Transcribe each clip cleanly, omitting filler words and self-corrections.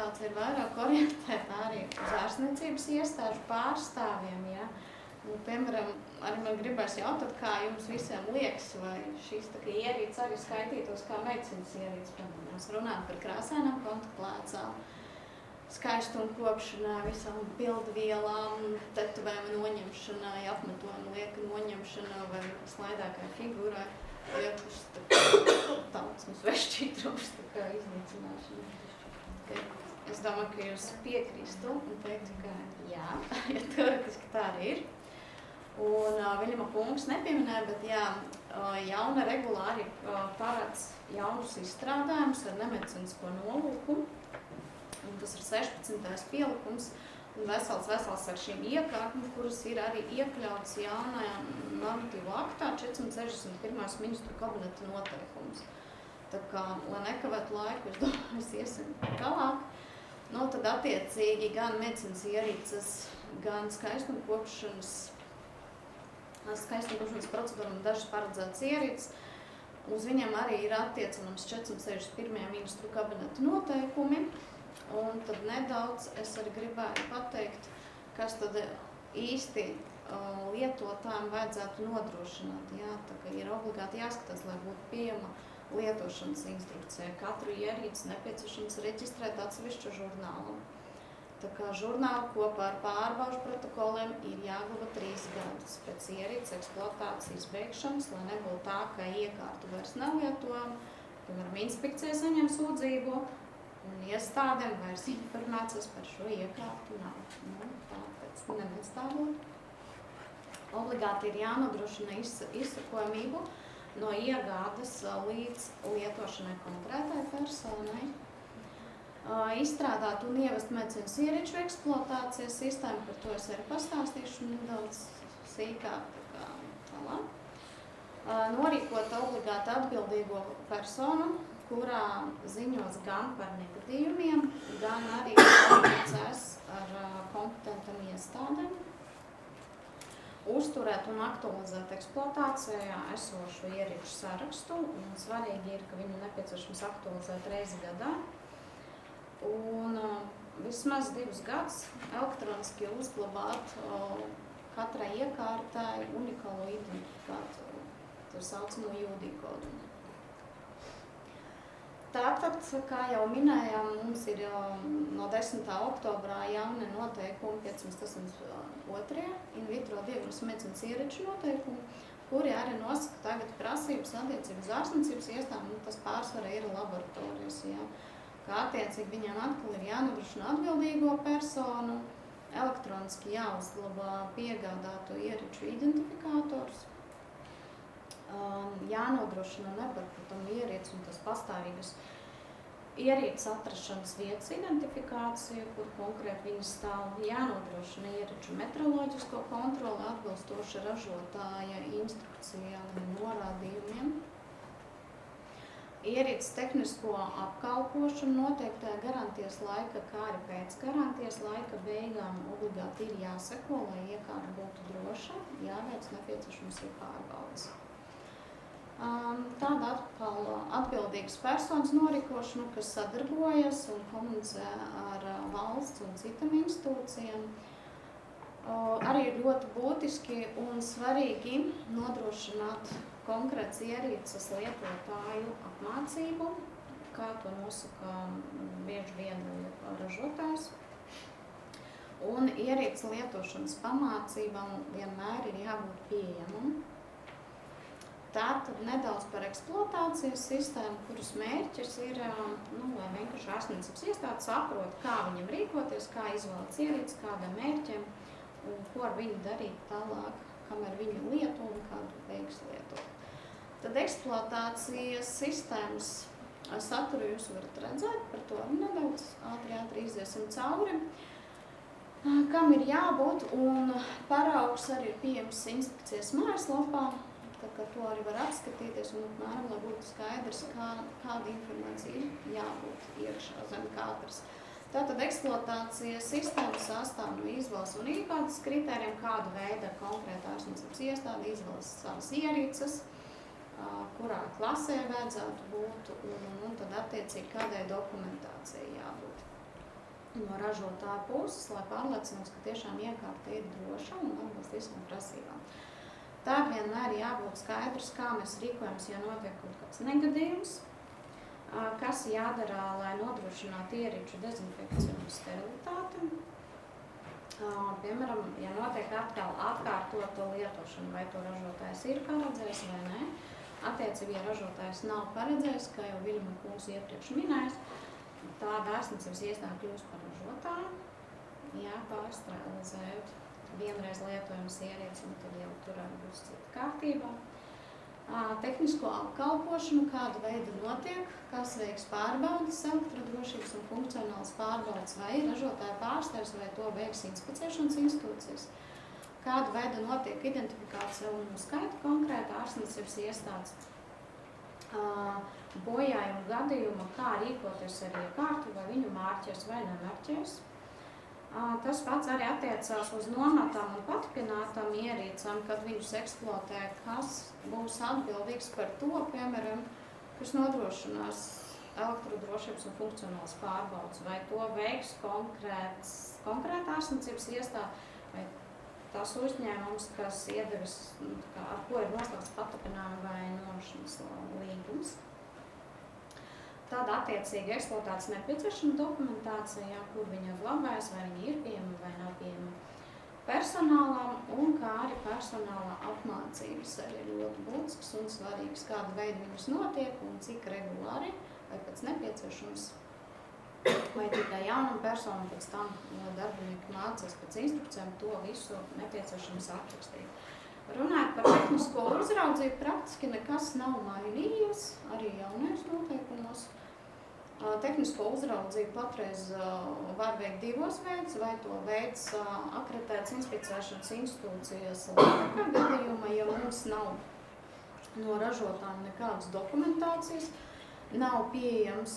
eksploatācija ir vairāk orientēta arī uz ārstniecības iestāžu pārstāvjiem, ja? Un, piemēram, arī man gribēs jautāt, kā jums visiem liekas, vai šīs tā kā ierīces arī skaitītos kā medicīnas ierīces, piemēram, mēs runājam par krāsainām kontaktplēcām, skaistumu kopšanai, visām pildvielām, tetovējumu noņemšanai, apmetojuma lieka noņemšanai vai slaidākai figūrai, liekas tautsmas vai šķītrums, tā kā iznīcināšana. Es domāju, ka jūs piekrīstu un teiktu, ka jā, ja teoretiski tā arī ir. Un Viļama kungs nepieminēja, bet jā, jauna regulāri parāds jaunus izstrādājumus ar nemedicīnisko nolūku. Un tas ir 16. pielikums un vesels ar šīm iekārtām, kuras ir arī iekļauts jaunajā normatīvu aktā 461. ministru kabineta noteikums. Tā kā, lai nekavētu laiku, es domāju, mēs iesim tālāk. No tad attiecīgi gan medicīnas ierīces, gan skaistumkopšanas procedūram un dažas paredzētas ierīces. Uz viņiem arī ir attiecināms 461. ministru kabineta noteikumi. Un tad nedaudz es arī gribētu pateikt, kas tad īsti lietotājiem vajadzētu nodrošināt. Jā, tā kā ir obligāti jāskatās, lai būtu pieejama lietošanas instrukcija. Katru ierīci nepieciešams reģistrēt atsevišķu žurnālu. Tā kā žurnāli kopā ar pārbaužu protokoliem ir jāglabā 3 gadus pēc ierīces eksploatācijas beigšanas, lai nebūtu tā, ka iekārtu vairs nav lietojama, piemēram, inspekcija saņem sūdzību, un iestādēm vairs informācijas par šo iekārtu nav. Tāpēc nenestāvot. Obligāti ir jānodrošina izsakojamību no iegādes līdz lietošanai konkrētai personai. Izstrādāt un ievest medicīnas ierīču eksploatācijas sistēmu, par to es arī pastāstīšu nedaudz sīkāk tālāk. Norīkot obligāti atbildīgo personu, kurā ziņos gan par negadījumiem, gan arī komunicēs ar kompetentam iestādēm, uzturēt un aktualizēt eksploatācijā esošu ierīču sarakstu, un svarīgi ir, ka viņu nepieciešams aktualizēt reizi gadā, un vismaz 2 gadus elektroniski uzglabāt katrai iekārtai unikālo identifikātoru, tā saucamo UD-kodu. Tātad, kā jau minējām, mums ir no 10. oktobrā jauni noteikumi 582. in vitro diagnostikas medicīnas ierīču noteikumi, kuri arī nosaka tagad prasības attiecības ārstniecības iestādēm, un tas pārsvarā ir laboratorijas, jā. Kā attiecīgi viņiem atkal ir jānodrošina atbildīgo personu, elektroniski jāuzglabā piegādāto ierīču identifikātors, jānodrošina nepārprotama ierīces un tas pastāvīgas ierīces atrašanas vietas identifikācija, kur konkrēti viņas stāv, jānodrošina ierīču metroloģisko kontroli atbilstoši ražotāja instrukcijām un norādījumiem. Ierīces tehnisko apkalpošanu noteiktajā garantijas laika, kā arī pēc garantijas laika beigām obligāti ir jāseko, lai iekārta būtu droša, jāveic nepieciešams ir pārbaudes. Tāda atkal atbildīgas personas norīkošana, kas sadarbojas un komunicē ar valsts un citām institūcijām. Arī ir ļoti būtiski un svarīgi nodrošināt konkrēts ierīces lietotāju apmācību, kā to nosaka bieži vien ražotājs. Un ierīces lietošanas pamācībām vienmēr ir jābūt pieejamam. Tātad nedaudz par eksploatācijas sistēmu, kuras mērķis ir, lai vienkārši ārstniecības iestāde saprot, kā viņam rīkoties, kā izvēlēts ierīces, kādiem mērķiem un ko ar viņu darīt tālāk, kamēr viņu lieto un kādu beigas lietot. Tad eksploatācijas sistēmas saturu jūs varat redzēt, par to nedaudz ātri iziesim cauri. Kam ir jābūt, un paraugs arī ir pieejams inspekcijas mājaslapā. Tā kā to arī var apskatīties un apmēram, lai būtu skaidrs, kāda informācija ir jābūt iekšā zem katras. Tātad eksploatācijas sistēma sastāv no izvēles un iegādes kritērijiem, kāda veida konkrēta ārstniecības iestāde izvēlas savas ierīces, kurā klasē vajadzētu būt un tad attiecīgi kādai dokumentācijai jābūt. no ražotāja puses, lai pārliecinātos, ka tiešām iekārta ir droša un atbilst visām prasībām. Tā vienmēr jābūt skaidrs, kā mēs rīkojamies, ja notiek kaut kāds negadījums, kas jādara, lai nodrošinātu ierīču dezinfekciju un sterilitāti. Piemēram, ja notiek atkal atkārtota lietošana, vai to ražotājs ir paredzējis vai nē, attiecīgi, ja ražotājs nav paredzējis, kā jau Viļma kungs iepriekš minējis, tāda ārstniecības iestāde kļūst par ražotāju, pārsterilizējot vienreiz lietojamas ierīces, un tad jau tur būs cita kārtībā. Tehnisko apkalpošanu, kāda veida notiek, kas veiks pārbaudas, elektrodrošības un funkcionālas pārbaudas, vai ražotāja pārstāvis, vai to veiks inspicēšanas institūcijas. Kāda veida notiek identifikācija un uzskaita konkrēta ārstniecības iestādes. Bojājuma gadījuma, kā rīkoties ar iekārtu, vai viņu mārķēs vai nemarķēs. Tas pats arī attiecās uz nomatām un patikinātām ierīcām, kad viņus eksploatē, kas būs atbildīgs par to, piemēram, kas nodrošinās elektrodrošības un funkcionālas pārbaudas, vai to veiks konkrēta ārstniecības iestāde, vai tas uzņēmums, kas iedevis, ar ko ir noslēgts patikinājumu vai nomašanas līgums. Tad attiecīgi eksploatācijas nepieciešama dokumentācija, kur viņa glabājas, vai viņa ir pieejama vai nav pieejama personālam, un kā arī personālā apmācības arī ļoti būtisks un svarīgs, kāda veida viņas notiek un cik regulāri, vai pēc nepieciešams, vai tikai jaunam personam pēc tam darbinieki mācās pēc instrukcijām to visu nepieciešams atrakstīt. Runājot par tehnisko uzraudzību, praktiski nekas nav mainījies, arī jaunais noteikumos. Tehnisko uzraudzību patreiz var veikt divos veidus, vai to veids akreditētas inspicēšanas institūcijas laikā gadījumā, ja mums nav no ražotājiem nekādas dokumentācijas, nav pieejams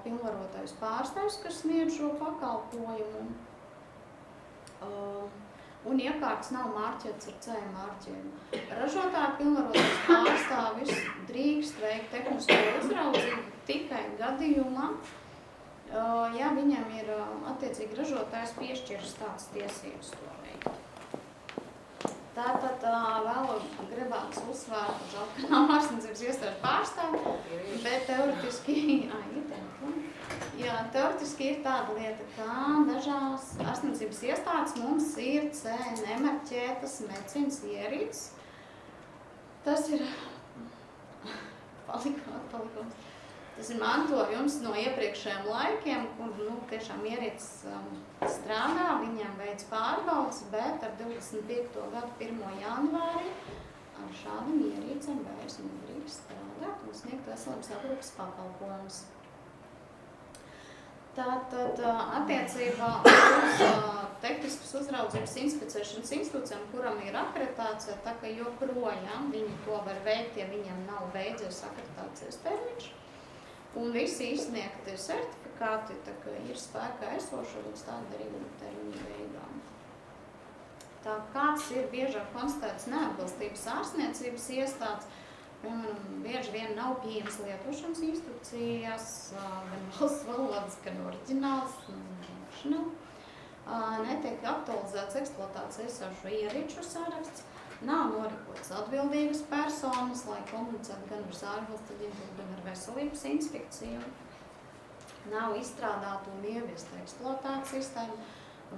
pilnvarotais pārstāvs, kas sniedz šo pakalpojumu, un iekārtas nav mārķēts ar C mārķējumu. Ražotāja pilnvarotais pārstāvis drīkst veikt tehnisko uzraudzību tikai gadījumā, ja viņam ir attiecīgi ražotājs piešķirs tādas tiesības to veikt. Tātad vēl gribētu uzsvērt, ka nav ārstniecības iestāžu pārstāvi, bet teoretiski ir tāda lieta, ka dažās ārstniecības iestādes mums ir C nemarķētas medicīnas ierīces. Tas ir palikums. Tas ir mantojums no iepriekšējiem laikiem, kur tiešām ierīces strādā, viņiem veids pārbaudas, bet ar 25. gadu 1. janvāri ar šādam ierīcēm vairs nedrīkst strādāt un sniegt veselības aprūpes pakalpojumus. Tātad attiecībā uz tehniskas uzraudzības inspicēšanas institūcijām, kuram ir akreditācija, tā ka joprojām viņi to var veikt, ja viņiem nav beidzies akreditācijas termiņš. Un visi izsniegti certifikāti ir spēkā esoši līdz tāda darījuma termiņa beigām. Tā kāds ir biežāk konstatēts neatbilstības ārstniecības iestādes, piemēram, bieži vien nav pieejams lietošanas instrukcijas, gan valsts valodas, gan oriģināls, netiek aktualizēts eksploatācijas esošo ierīču saraksts, nav norīkotas atbildīgas personas, lai komunicētu gan ar ārvalstu aģentūru, gan ar veselības inspekciju. Nav izstrādāta un ieviesta eksploatācijas sistēma,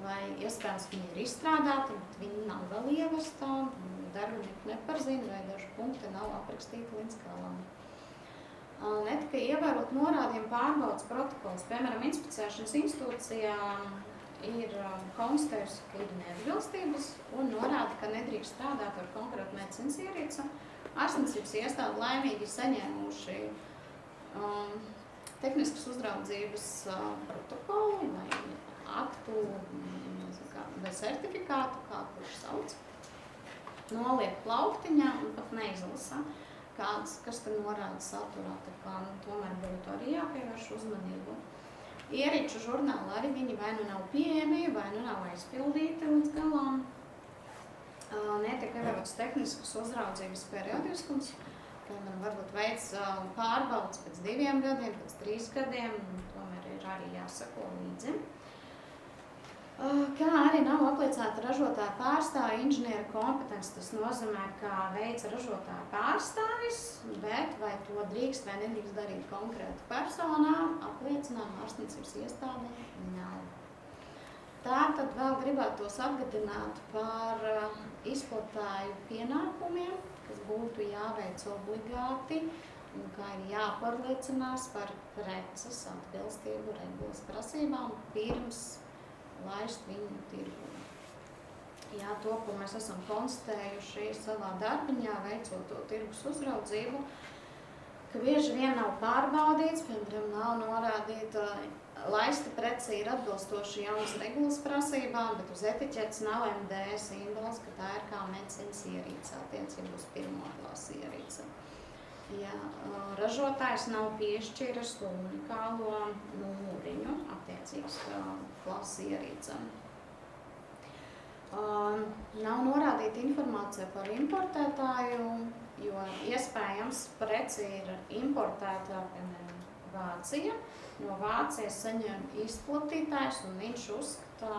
vai iespējams viņi ir izstrādāti, bet viņi nav vēl ievestā, darbinieki neparzina, vai daži punkti nav aprakstīti līdz galam. Netika ievērot norādījumu pārbaudas protokols, piemēram, inspicēšanas institūcijā ir konstatējusi, ka ir neatbilstības un norāda, ka nedrīkst strādāt ar konkrētu medicīnas ierīci. Ārstniecības iestāde laimīgi saņēmuši tehniskas uzraudzības protokolu vai aktu vai certifikātu, kā kurš sauc, noliek plauktiņā un pat neizlasa, kas te norāda saturā, tā kā tomēr būtu arī jāpievērš uzmanību. Ierīču žurnāli arī viņi vai nu nav pieejami, vai nu nav aizpildīti līdz galām. Netiek ievērots tehniskas uzraudzības periodiskums, piemēram, varbūt veids pārbaudas pēc 2 gadiem, pēc 3 gadiem, tomēr ir arī jāsako līdzi. Kā arī nav apliecināta ražotāja pārstāvja inženiera kompetence. Tas nozīmē, ka veids ražotāja pārstāvis, bet vai to drīkst vai nedrīkst darīt konkrēta personā, apliecinājuma ārstniecības iestādē nav. Tātad vēl gribētos atgādināt par izplatāju pienākumiem, kas būtu jāveic obligāti un kā ir jāpārliecinās par preces atbilstību regulas prasībām pirms laist viņu tirgu. Jā, to, ko mēs esam konstatējuši savā darbiņā, veicot to tirgus uzraudzību, ka bieži vien nav pārbaudīts, piemēram, nav norādīta laista prece ir atbilstoši jaunas regulas prasībām, bet uz etiķetes nav MD simbols, ka tā ir kā medicīnas ierīce, attiecībā uz pirmo klases ierīce. Ja ražotājs nav piešķiras unikālo numuriņu attiecīgas klases ierīcēm. Nav norādīta informācija par importētāju, jo iespējams preci ir importētā, piemēram, Vācija. No Vācijas saņem izplatītājs un viņš uzskatā,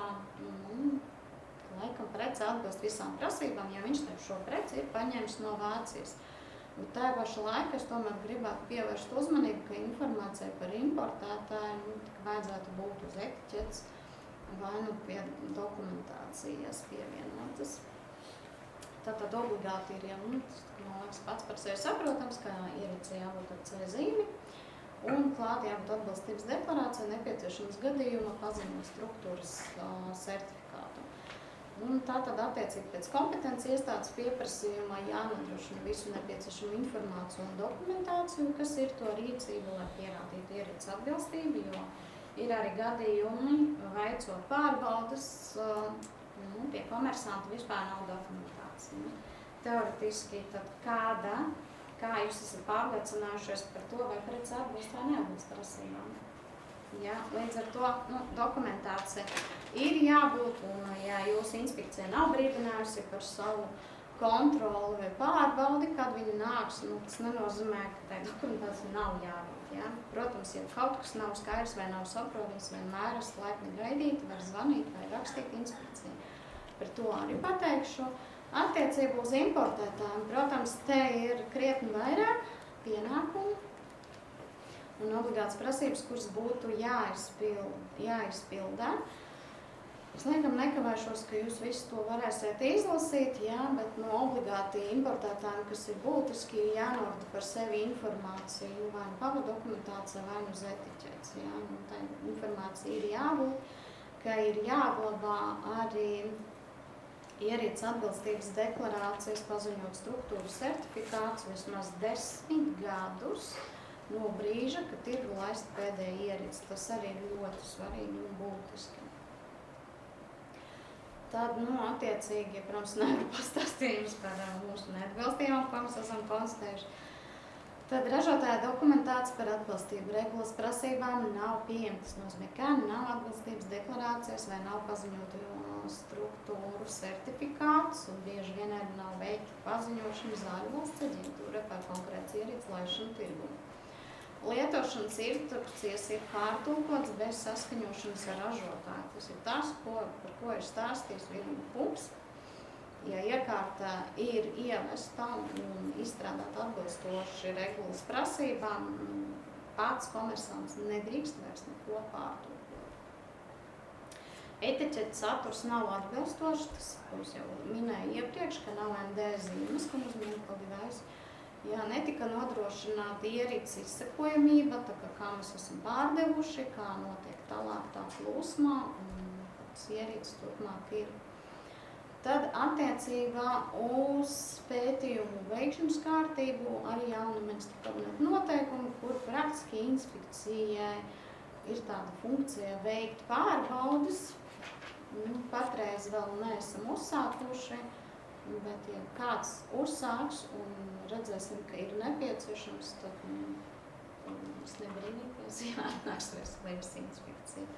laikam preci atbilst visām prasībām, ja viņš šo preci ir paņēmis no Vācijas. Bet tā paša laikā es tomēr gribētu pievērst uzmanību, ka informācija par importētāju vajadzētu būt uz etiķetes vai pie dokumentācijas pievienotas. Tātad obligāti ir, man liekas, pats par sevi saprotams, ka ierīcei jābūt ar C zīmi un klāt jābūt atbilstības deklarācijai nepieciešams gadījuma paziņot struktūras certifikātu. Un tātad attiecīgi pēc kompetences iestādes pieprasījumā jānodrošina visu nepieciešamo informāciju un dokumentāciju, kas ir to rīcību, lai pierādītu ierīces atbilstību, jo ir arī gadījumi veicot pārbaudas, pie komersanta vispār nav dokumentācija. Teoretiski tad kā jūs esat pārliecinājušies par to, vai prece atbilst vai neatbilst prasībām? Ja, līdz ar to dokumentācija ir jābūt, un ja jūsu inspekcija nav brīdinājusi par savu kontroli vai pārbaudi, kad viņi nāks, tas nenozīmē, ka tai dokumentācija nav jābūt. Ja? Protams, ja kaut kas nav skaidrs vai nav saprotams, vienmēr esat laipni gaidīti, var zvanīt vai rakstīt inspekciju. Par to arī pateikšu. Attiecībā uz importētājiem, protams, te ir krietni vairāk pienākumu un obligātas prasības, kuras būtu jāizpildā. Es laikam nekavēšos, ka jūs visu to varēsiet izlasīt, bet no obligāti importētājiem, kas ir būtiski, ir jānorada par sevi informāciju, vai pava dokumentācija, vai uz etiķetes. Tā informācija ir jābūt, ka ir jāglabā arī ierīces atbilstības deklarācijas paziņot struktūru certifikāts vismaz 10 gadus no brīža, kad ir laista pēdējā ierīce. Tas arī ir ļoti svarīgi un būtiski. Tad, attiecīgi, protams, nevaru pastāstījums par mūsu neatbilstībām, ko mēs esam konstatējuši. Tad ražotāja dokumentācija par atbilstību regulas prasībām nav pieejama. Tas nozīmē, ka nav atbilstības deklarācijas vai nav paziņotu struktūru certifikāts, un bieži vien arī nav veikta paziņošana zāļu valsts aģentūra par konkrētas ierīces laišanu tirgumu. Lietošanas instrukcijas ir pārtulkots bez saskaņošanas ar ražotāju. Tas ir tas, par ko ir stāstījis Vilma Kungs. Ja iekārta ir ievesta un izstrādāta atbilstoši regulas prasībām, pats komersants nedrīkst vairs neko pārtulkot. Etiķetes saturs nav atbilstošs, tas, ko es jau minēju iepriekš, ka nav MD zīmes, ko nozīmē paldivēs. Netika nodrošināta ierīces izsekojamība, kā mēs esam pārdevuši, kā notiek tālāk tā plūsmā, un tas ierīces turpmāk ir. Tad attiecībā uz pētījumu veikšanas kārtību arī jauna ministra kabineta noteikumi, kur praktiski inspekcijai ir tāda funkcija veikt pārbaudes. Patreiz vēl neesam uzsākuši, bet ja kāds uzsāks un redzēsim, ka ir nepieciešams, tad mēs nebrīnīties, jānāks veselības inspekcija.